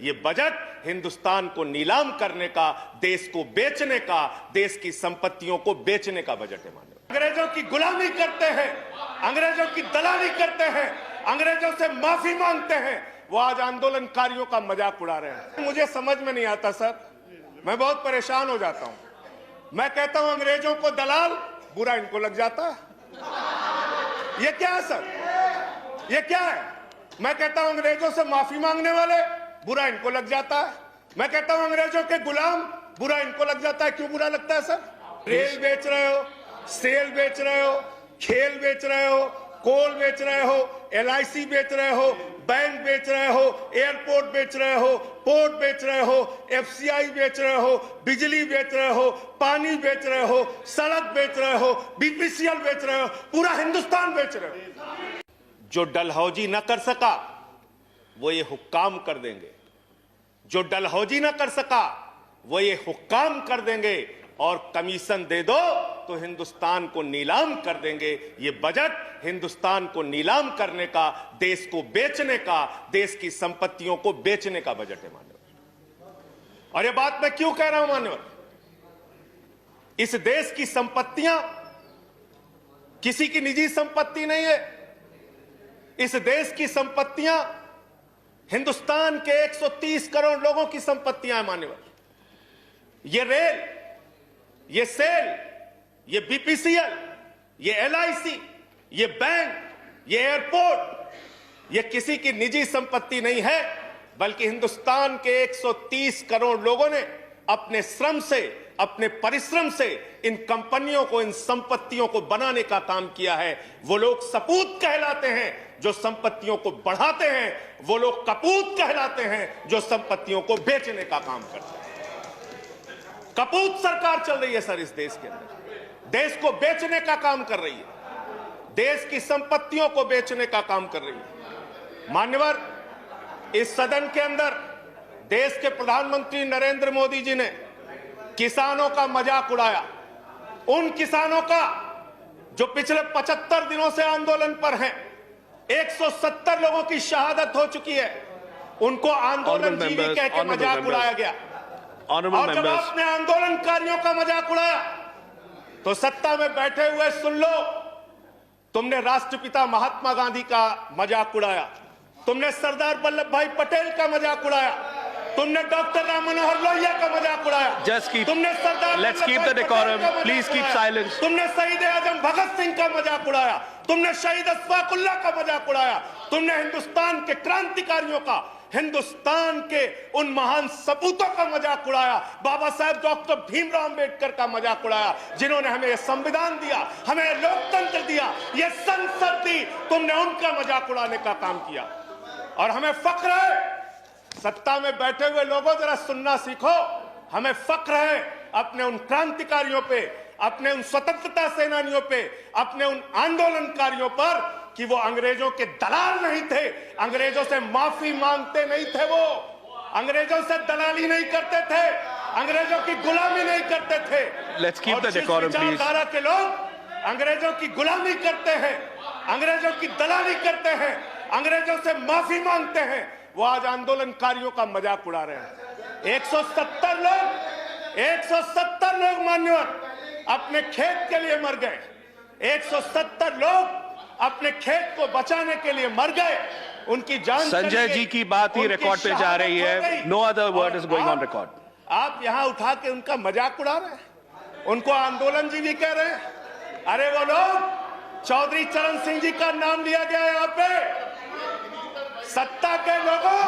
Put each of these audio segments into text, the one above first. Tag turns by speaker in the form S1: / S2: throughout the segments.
S1: ये बजट हिंदुस्तान को नीलाम करने का, देश को बेचने का, देश की संपत्तियों को बेचने का बजट है। माननीय, अंग्रेजों की गुलामी करते हैं, अंग्रेजों की दलाली करते हैं, अंग्रेजों से माफी मांगते हैं, वो आज आंदोलनकारियों का मजाक उड़ा रहे हैं। मुझे समझ में नहीं आता सर, मैं बहुत परेशान हो जाता हूं। मैं कहता हूं अंग्रेजों को दलाल, बुरा इनको लग जाता है। ये क्या है सर, ये क्या है? मैं कहता हूं अंग्रेजों से माफी मांगने वाले, बुरा इनको लग जाता है। मैं कहता हूं अंग्रेजों के गुलाम, बुरा इनको लग जाता है। क्यों बुरा लगता है सर? रेल बेच रहे हो, सेल बेच रहे हो, खेल बेच रहे हो, कोल बेच रहे हो, LIC बेच रहे हो, बैंक बेच रहे हो, एयरपोर्ट बेच रहे हो, पोर्ट बेच रहे हो, FCI बेच रहे हो, बिजली बेच रहे हो, पानी बेच रहे हो, सड़क बेच रहे हो, BPCL बेच रहे हो, पूरा हिंदुस्तान बेच रहे हो। जो डलहौजी न कर सका वो ये हुक्काम कर देंगे, जो डलहौजी न कर सका वो ये हुक्काम कर देंगे, और कमीशन दे दो तो हिंदुस्तान को नीलाम कर देंगे। ये बजट हिंदुस्तान को नीलाम करने का, देश को बेचने का, देश की संपत्तियों को बेचने का बजट है मान्यवर। और ये बात मैं क्यों कह रहा हूं मान्यवर? इस देश की संपत्तियां किसी की निजी संपत्ति नहीं है। इस देश की संपत्तियां हिंदुस्तान के 130 करोड़ लोगों की संपत्तियां हैं मान्यवर। ये रेल, ये सेल, ये BPCL, ये LIC, ये बैंक, ये एयरपोर्ट, ये किसी की निजी संपत्ति नहीं है, बल्कि हिंदुस्तान के 130 करोड़ लोगों ने अपने श्रम से, अपने परिश्रम से इन कंपनियों को, इन संपत्तियों को बनाने का काम किया है। वो लोग सपूत कहलाते हैं जो संपत्तियों को बढ़ाते हैं, वो लोग कपूत कहलाते हैं जो संपत्तियों को बेचने का काम करते हैं। कपूत सरकार चल रही है सर इस देश के अंदर, देश को बेचने का काम कर रही है, देश की संपत्तियों को बेचने का काम कर रही है। मान्यवर, इस सदन के अंदर देश के प्रधानमंत्री नरेंद्र मोदी जी ने किसानों का मजाक उड़ाया, उन किसानों का जो पिछले 75 दिनों से आंदोलन पर हैं। 170 लोगों की शहादत हो चुकी है, उनको आंदोलन जीवी कह के मजाक उड़ाया गया। और जब आपने आंदोलनकारियों का मजाक उड़ाया तो सत्ता में बैठे हुए सुन लो, तुमने राष्ट्रपिता महात्मा गांधी का मजाक उड़ाया, तुमने सरदार वल्लभ भाई पटेल का मजाक उड़ाया, तुमने डॉक्टर राम मनोहर लोहिया का मजाक उड़ाया, तुमने सरदार तुमने शहीद आजम भगत सिंह का मजाक उड़ाया, तुमने शहीद अशफाकुल्लाह का मजाक उड़ाया, तुमने हिंदुस्तान के क्रांतिकारियों का, हिंदुस्तान के उन महान सपूतों का मजाक उड़ाया, बाबा साहब डॉक्टर भीमराव अंबेडकर का मजाक उड़ाया, जिन्होंने हमें यह संविधान दिया, हमें लोकतंत्र दिया, यह संसद दी। तुमने उनका मजाक उड़ाने का काम किया। और हमें फख्र है, सत्ता में बैठे हुए लोगों जरा सुनना सीखो, हमें फख्र है अपने उन क्रांतिकारियों पे, अपने उन स्वतंत्रता सेनानियों पे, अपने उन आंदोलनकारियों पर कि वो अंग्रेजों के दलाल नहीं थे, अंग्रेजों से माफी मांगते नहीं थे, वो अंग्रेजों से दलाली नहीं करते थे, अंग्रेजों की गुलामी नहीं करते थे।
S2: Let's keep the decorum, please.
S1: विचारधारा के लोग अंग्रेजों की गुलामी करते हैं, अंग्रेजों की दलाली करते हैं, अंग्रेजों से माफी मांगते हैं, वो आज आंदोलनकारियों का मजाक उड़ा रहे हैं। 170 लोग मान्यवर अपने खेत के लिए मर गए, 170 लोग अपने खेत को बचाने के लिए मर गए, उनकी जान।
S2: संजय जी की बात ही रिकॉर्ड पे जा रही है, no other word is going on record.
S1: आप यहां उठा के उनका मजाक उड़ा रहे हैं, उनको आंदोलन जी भी कह रहे हैं। अरे वो लोग, चौधरी चरण सिंह जी का नाम लिया गया यहाँ पे, सत्ता के लोगों।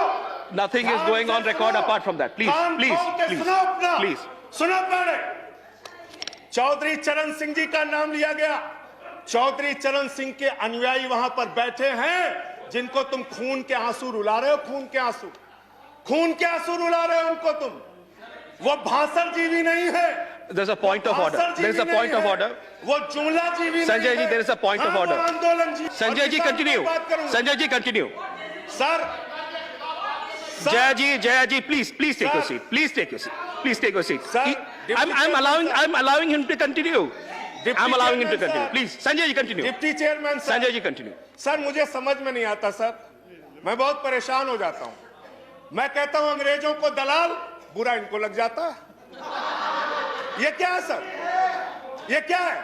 S2: Nothing is going on record apart from that, please please please
S1: सुनो पहले। चौधरी चरण सिंह जी का नाम लिया गया, चौधरी चरण सिंह के अनुयायी वहां पर बैठे हैं, जिनको तुम खून के आंसू रुला रहे हो, खून के आंसू रुला रहे हो उनको तुम। वो भाषण जीवी नहीं है।
S2: There's a point of order. There's a point of order.
S1: वो जुमला जीवी
S2: Sanjay ji, there is a point of order.
S1: आंदोलन जी।
S2: Sanjay ji continue. Sanjay ji continue.
S1: Sir
S2: Jaya ji, please take your seat. Please take your seat. Please take your seat. I'm allowing him to continue. I'm allowing him to continue. Please, Sanjay ji continue.
S1: Deputy chairman sir,
S2: Sanjay ji continue.
S1: Sir मुझे समझ में नहीं आता sir, मैं बहुत परेशान हो जाता हूं। मैं कहता हूं अंग्रेजों को दलाल, बुरा इनको लग जाता है। ये क्या है सर, ये क्या है?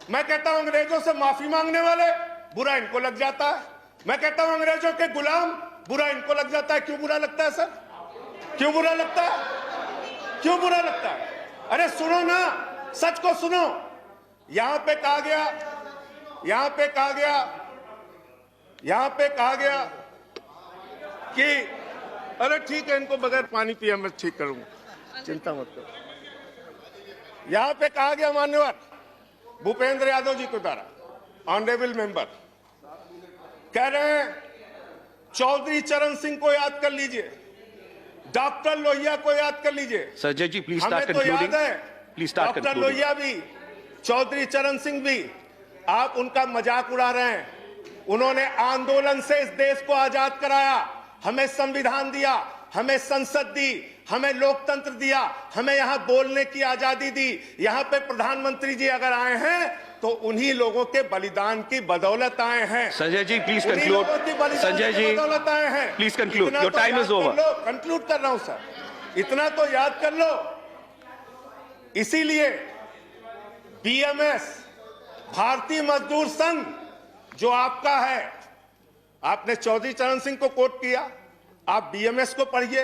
S1: मैं कहता हूं अंग्रेजों से माफी मांगने वाले, बुरा इनको लग जाता है। मैं कहता हूं अंग्रेजों के गुलाम, बुरा इनको लग जाता है। क्यों बुरा लगता है सर? क्यों बुरा लगता है? क्यों बुरा लगता है? अरे सुनो ना, सच को सुनो। यहां पे कहा गया कि अरे ठीक है, इनको बगैर पानी पिए मैं ठीक करूंगा, चिंता मत करो। यहां पे कहा गया मान्यवर भूपेंद्र यादव जी के द्वारा, ऑनरेबल मेंबर कह रहे हैं चौधरी चरण सिंह को याद कर लीजिए, डॉक्टर लोहिया को याद कर लीजिए।
S2: संजय जी प्लीज
S1: हमें
S2: स्टार्ट
S1: तो याद
S2: कंक्लूडिंग।
S1: है
S2: please start
S1: doctor
S2: concluding.
S1: Lohia भी, चौधरी चरण सिंह भी, आप उनका मजाक उड़ा रहे हैं। उन्होंने आंदोलन से इस देश को आजाद कराया, हमें संविधान दिया, हमें संसद दी, हमें लोकतंत्र दिया, हमें यहां बोलने की आजादी दी। यहां पे प्रधानमंत्री जी अगर आए हैं तो उन्हीं लोगों के बलिदान की बदौलत आए हैं।
S2: Sanjay ji please conclude. संजय जी
S1: बदौलत आए हैं।
S2: प्लीज कंक्लूड,
S1: इतना
S2: योर
S1: तो
S2: टाइम
S1: याद
S2: इज
S1: कर
S2: ओवर।
S1: लो, कंक्लूड कर रहा हूं सर, इतना तो याद कर लो। इसीलिए बीएमएस, भारतीय मजदूर संघ जो आपका है, आपने चौधरी चरण सिंह को कोट किया, आप बीएमएस को पढ़िए,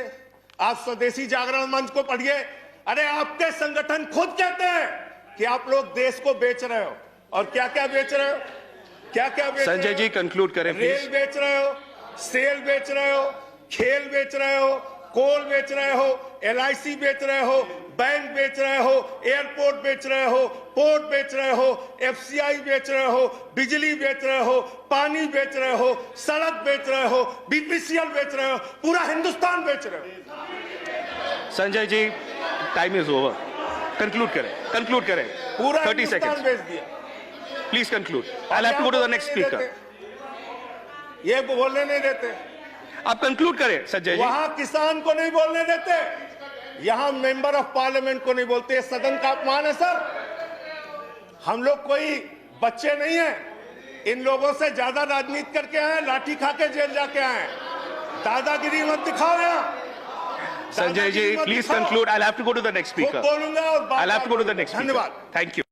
S1: आप स्वदेशी जागरण मंच को पढ़िए। अरे आपके संगठन खुद कहते हैं कि आप लोग देश को बेच रहे हो। और क्या क्या बेच रहे हो? क्या क्या बेच रहे हो?
S2: संजय जी कंक्लूड करें
S1: रेल
S2: प्लीज।
S1: बेच रहे हो, सेल बेच रहे हो, खेल बेच रहे हो, कोल बेच रहे हो, एलआईसी बेच रहे हो, बैंक बेच रहे हो, एयरपोर्ट बेच रहे हो, पोर्ट बेच रहे हो, एफसीआई बेच रहे हो, बिजली बेच रहे हो, पानी बेच रहे हो, सड़क बेच रहे हो, बीपीसीएल बेच रहे हो, पूरा हिंदुस्तान बेच रहे हो।
S2: Sanjay ji time is over, conclude करें, कंक्लूड करें।
S1: पूरा
S2: 30
S1: हिंदुस्तान
S2: seconds.
S1: बेच दिया।
S2: Please conclude. I have to go to the next speaker.
S1: ये बोलने नहीं देते,
S2: आप कंक्लूड करें संजय जी।
S1: वहां किसान को नहीं बोलने देते, यहां मेंबर ऑफ पार्लियामेंट को नहीं बोलते। ये सदन का अपमान है सर। हम लोग कोई बच्चे नहीं हैं, इन लोगों से ज्यादा राजनीति करके आए, लाठी खा के जेल जाके आए। दादागिरी मत दिखाओ यहां।
S2: Sanjay ji please conclude. I have to go to the next speaker.
S1: बोलूंगा और
S2: I have to go to the next speaker.
S1: धन्यवाद।
S2: Thank you.